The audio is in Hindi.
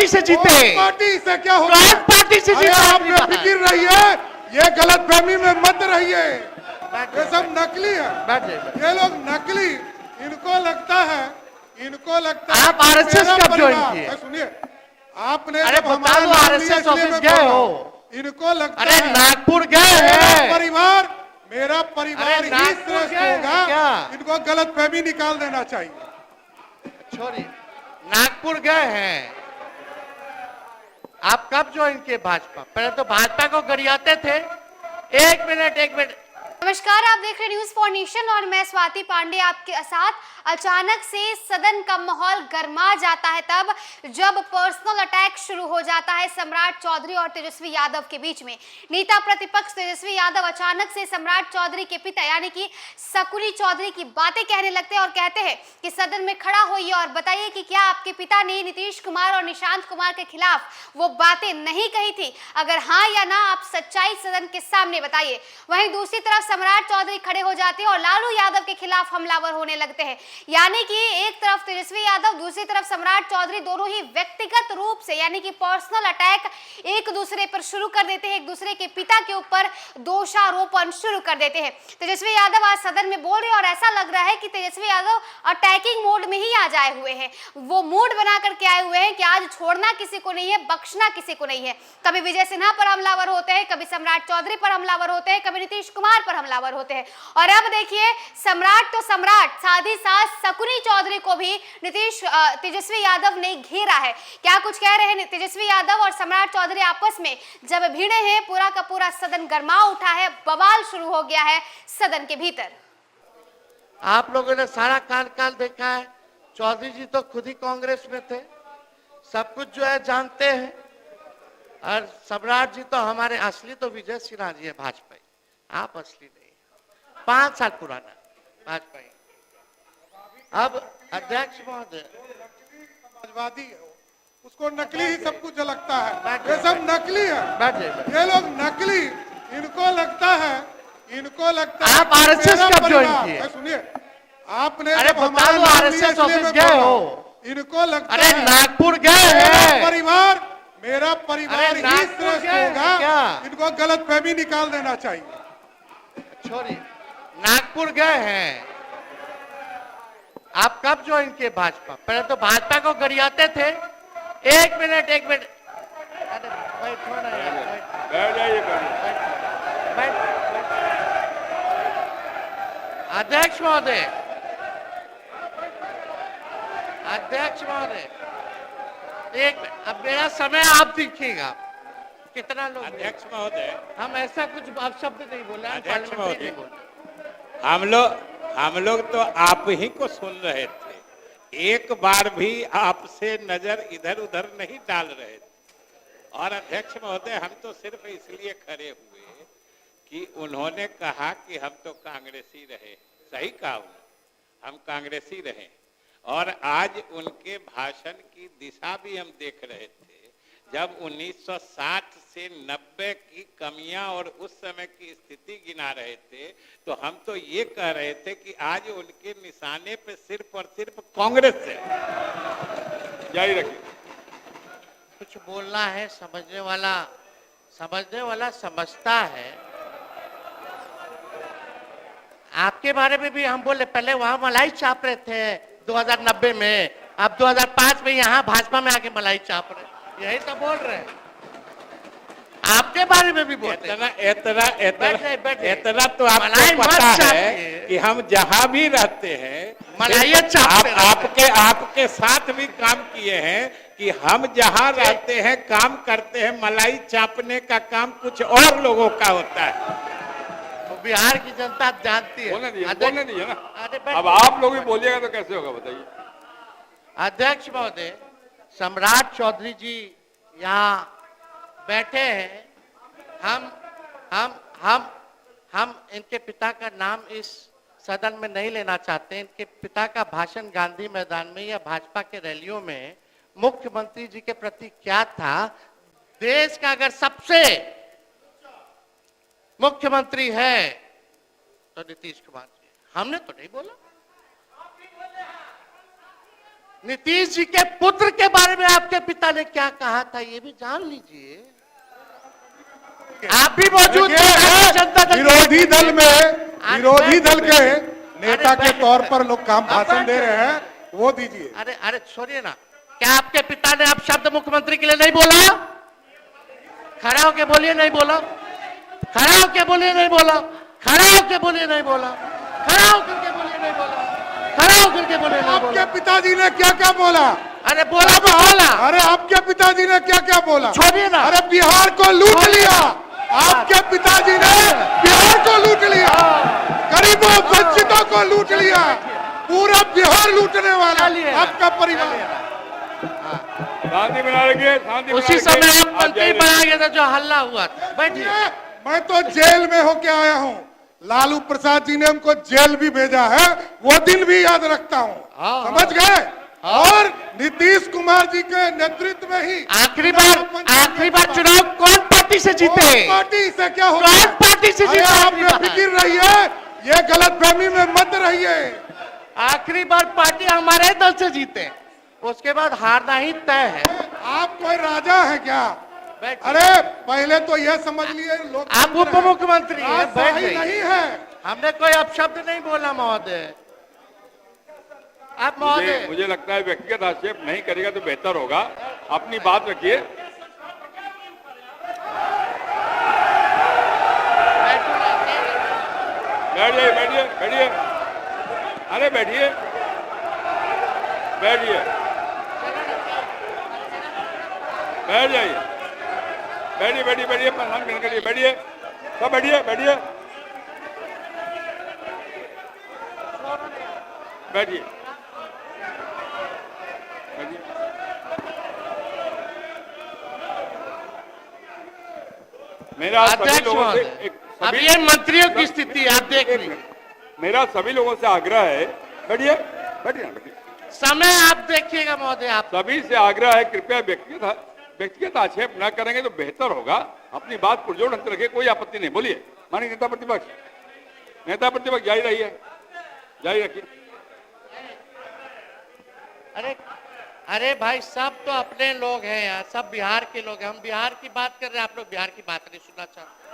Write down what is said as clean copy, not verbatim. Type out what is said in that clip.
पार्टी से जीते। पार्टी से क्या होगा? कौन पार्टी से जीते? आप बेफिक्र रहिए, ये गलतफहमी में मत रहिए, ये सब नकली है। ये लोग नकली, इनको लगता है आप आरएसएस कब ज्वाइन किए? सुनिए, आपने अरे बता दो, आरएसएस ऑफिस गए हो? इनको लगता अरे है नागपुर गए हैं? मेरा परिवार ही श्रेष्ठ होगा। इनको गलतफहमी निकाल देना चाहिए। छोड़िए, नागपुर गए हैं। आप कब ज्वाइन किए भाजपा? पहले तो भाजपा को गरियाते थे। एक मिनट। नमस्कार, आप देख रहे न्यूज फॉर नेशन और मैं स्वाति पांडे आपके साथ। अचानक से सदन का माहौल गर्मा जाता है तब जब पर्सनल अटैक शुरू हो जाता है सम्राट चौधरी और तेजस्वी यादव के बीच में। नेता प्रतिपक्ष तेजस्वी यादव अचानक से सम्राट चौधरी के पिता यानी कि शकुनी चौधरी की बातें कहने लगते हैं और कहते हैं कि सदन में खड़ा होइए और बताइए कि क्या आपके पिता ने नीतीश कुमार और निशांत कुमार के खिलाफ वो बातें नहीं कही थी? अगर हाँ या ना, आप सच्चाई सदन के सामने बताइए। वहीं दूसरी तरफ सम्राट चौधरी खड़े हो जाते हैं और लालू यादव के खिलाफ हमलावर होने लगते हैं। यानी कि एक तरफ तेजस्वी यादव, दूसरी तरफ सम्राट चौधरी, दोनों ही व्यक्तिगत रूप से यानी कि पर्सनल अटैक एक दूसरे पर शुरू कर देते हैं, एक दूसरे के पिता के ऊपर दोषारोपण शुरू कर देते हैं। तेजस्वी यादव आज सदन में बोल रहे हैं और ऐसा लग रहा है कि तेजस्वी यादव अटैकिंग मोड में ही आ जाए हुए हैं। वो मूड बना करके आए हुए हैं कि आज छोड़ना किसी को नहीं है, बख्शना किसी को नहीं है। कभी विजय सिन्हा पर हमलावर होते हैं, कभी सम्राट चौधरी पर हमलावर होते हैं, कभी नीतीश कुमार पर हमलावर होते हैं। और अब देखिए, सम्राट तो सम्राट, साथ ही साथ शकुनी चौधरी को भी तेजस्वी यादव ने घेरा है। क्या कुछ कह रहे हैं तेजस्वी यादव और सम्राट चौधरी आपस में जब भिड़े हैं? पूरा का पूरा सदन गर्मा उठा है, बवाल शुरू हो गया है सदन के भीतर। आप लोगों ने सारा काल देखा है। चौधरी जी तो खुद ही कांग्रेस में थे, सब कुछ जो है जानते हैं। और सम्राट जी तो हमारे असली तो विजय सिन्हा जी है, भाजपा। आप असली नहीं, 5 साल पुराना भाजपा। अब अध्यक्ष महोदय समाजवादी है, उसको नकली ही सब कुछ लगता है। ये सब नकली है, ये लोग नकली, इनको लगता है आप आरएसएस कब ज्वाइन किए? सुनिए, आपने अरे बता दो, आरएसएस ऑफिस गए हो? इनको लगता अरे है नागपुर गए हैं? मेरा परिवार ही श्रेष्ठ होगा। इनको गलतफहमी निकाल देना चाहिए। छोड़िए, नागपुर गए हैं। आप कब ज्वाइन किए भाजपा? पहले तो भाजपा को गरियाते थे। एक मिनट। अरे बैठो ना यार, बैठ जाइए। अध्यक्ष महोदय, एक मिनट, अब मेरा समय आप देखिएगा। कितना लोग? अध्यक्ष महोदय, हम ऐसा कुछ शब्द नहीं बोले, अध्यक्ष महोदय, हम लोग तो आप ही को सुन रहे थे, एक बार भी आपसे नजर इधर उधर नहीं डाल रहे थे। और अध्यक्ष महोदय, हम तो सिर्फ इसलिए खड़े हुए कि उन्होंने कहा कि हम तो कांग्रेसी रहे। सही कहा उन्होंने, हम कांग्रेसी रहे। और आज उनके भाषण की दिशा भी हम देख रहे थे। जब 1960 से 90 की कमियां और उस समय की स्थिति गिना रहे थे, तो हम तो ये कह रहे थे कि आज उनके निशाने पे सिर्फ और सिर्फ कांग्रेस है। जारी रखिए। कुछ बोलना है, समझने वाला समझता है। आपके बारे में भी हम बोले, पहले वहां मलाई चाप रहे थे 2090 में, अब 2005 में यहाँ भाजपा में आके मलाई चाप रहे, यही तो बोल रहे हैं। आपके बारे में भी बोलते हैं। इतना तो आपको पता है कि हम जहां भी रहते हैं, आपके साथ भी काम किए हैं कि हम जहां रहते हैं, काम करते हैं, मलाई चापने का काम कुछ और लोगों का होता है। तो बिहार की जनता जानती है। बोलने नहीं है ना। अब आप लोग भी बोलिएगा तो कैसे होगा बताइए। अध्यक्ष महोदय, सम्राट चौधरी जी यहाँ बैठे हैं। हम इनके पिता का नाम इस सदन में नहीं लेना चाहते। इनके पिता का भाषण गांधी मैदान में या भाजपा के रैलियों में मुख्यमंत्री जी के प्रति क्या था? देश का अगर सबसे मुख्यमंत्री है तो नीतीश कुमार जी। हमने तो नहीं बोला। नीतीश जी के पुत्र के बारे में आपके पिता ने क्या कहा था ये भी जान लीजिए। आप भी मौजूद थे जनता दल विरोधी दल में, विरोधी दल के नेता के तौर पर लोग काम भाषण दे रहे हैं, वो दीजिए। अरे अरे छोड़िए ना, क्या आपके पिता ने आप शब्द मुख्यमंत्री के लिए नहीं बोला? खड़ा होके बोलिए नहीं बोला, खड़ा होके बोलिए नहीं बोला, खड़ा होके बोलिए नहीं बोला, खड़ा होकर के बोलिए नहीं बोला, खड़ा होकर के बोलिए नहीं बोला। आपके पिताजी ने क्या क्या बोला? अरे बोला तो बोला। अरे आपके पिताजी ने क्या क्या बोला? छोड़िए ना। अरे बिहार को लूट लिया, आपके पिताजी ने बिहार को लूट लिया, गरीबों वंचितों को लूट लिया, पूरा बिहार लूटने वाला आपका परिवार। शांति बना रखिए, शांति बना उसी रखिए। समय आप आप मंत्री जाइए। बना गए थे जो हल्ला हुआ था। बैठिए। मैं तो जेल में होके आया हूँ, लालू प्रसाद जी ने हमको जेल भी भेजा है, वो दिन भी याद रखता हूँ, समझ गए? और नीतीश कुमार जी के नेतृत्व में ही आखिरी बार चुनाव कौन पार्टी से जीते? कौन पार्टी से क्या होगा? कौन पार्टी से अरे जीते? आप बेफिक्र रहिए, ये गलतफहमी में मत रहिए। आखिरी बार पार्टी हमारे दल से जीते, उसके बाद हारना ही तय है। आप कोई राजा है क्या? बैठिए। अरे पहले तो यह समझ लिए लोग आप उप मुख्यमंत्री हैं, बैठ सही जाइए। नहीं है। हमने कोई अपशब्द नहीं बोला महोदय। आप महोदय मुझे लगता है व्यक्तिगत आक्षेप नहीं करेगा तो बेहतर होगा। अपनी बात रखिए। बैठिए, बैठिए, बैठिए। अरे बैठिए, बैठिए, बैठ जाइए, बैठिए, बैठिए, बैठिए, परेशान करने के लिए बैठिए, सब बैठिए, बैठिए, बैठिए, बैठिए। मेरा सभी अध्यक्ष लोगों से महोदय, अब ये मंत्रियों की स्थिति आप देख लीजिए। मेरा सभी लोगों से आग्रह है, बैठिए, बैठिए ना, बैठिए। समय आप देखिएगा महोदय। आप सभी से आग्रह है, कृपया व्यक्तिगत आक्षेप न करेंगे तो बेहतर होगा। अपनी बात पुरजोर ढंग से रखिए, कोई आपत्ति नहीं। बोलिए माननीय नेता प्रतिपक्ष, नेता प्रतिपक्ष जारी रहिए, जारी रखिए। अरे अरे भाई सब तो अपने लोग हैं यार, सब बिहार के लोग हैं। हम बिहार की बात कर रहे हैं, आप लोग बिहार की बात नहीं सुनना चाहते।